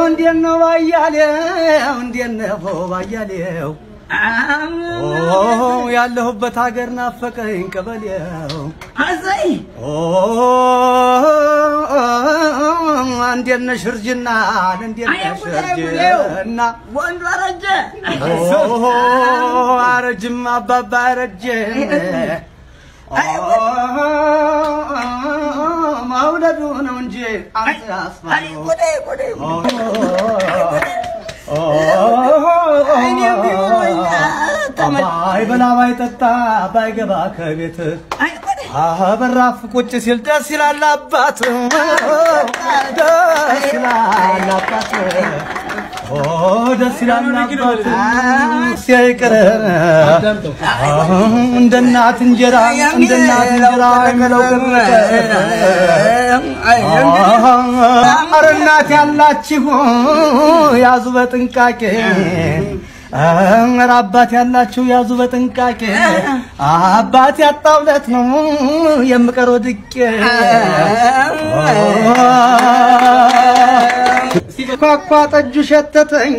እንዴነ ባያሌው እንዴነ ባያሌው ያለሁበት ሀገር ናፈቀኝ ቀበሌው አዘይ እንዴነ ሽርጅና እንዴነ ሽርጅና ወንድ አረጀ አረጅም አባባ አረጀ ማውለዱ ነው እንጂ አንተ አስፋው አይ በላ ባይጠጣ ባይገባ ከቤት በራፍ ቁጭ ሲል ደስ ይላል አባት ደስ ይላል አባት ደስ ይላል አባት ሲያይቀር እንደ እናት እንጀራ የሚለው ኧረ እናት ያላችሁ ያዙ በጥንቃቄ ኧረ አባት ያላችሁ ያዙ በጥንቃቄ አባት ያጣውለት ነው የምቀረው ድቄ ኳኳ ጠጁ ሸተተኝ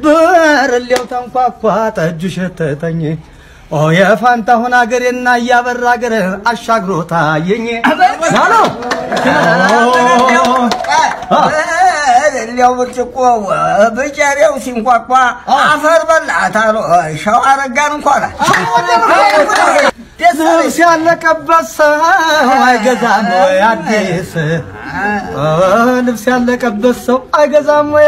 በረሌው ተንኳኳ ጠጁ ሸተተኝ የፋንታሁን አገሬና ያበራ አገር አሻግሮታ የኝ ማሎ ሌው ብርጭቆ በጫሬው ሲንኳኳ አፈር በላታሎ ሻው አረጋን እንኳን ደስ ያለቀበት ሰው አይገዛም ወይ አዲስ ልብስ ያለቀበት ሰው አይገዛም ወይ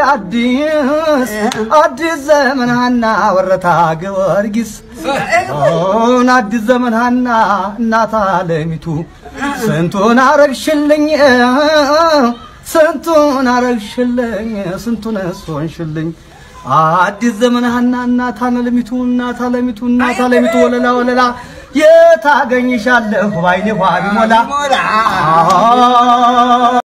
አዲስ ዘመን ሀና ወረታ ጊዮርጊስ አዲስ ዘመን ሀና እናት አለሚቱ ስንቱን አረግሽልኝ ስንቱን አረግሽልኝ ስንቱን ሶንሽልኝ አዲስ ዘመን ሀና እናት አለሚቱ ወለላ የታገኝሻለሁ ባይኔ ኋ ቢሞላ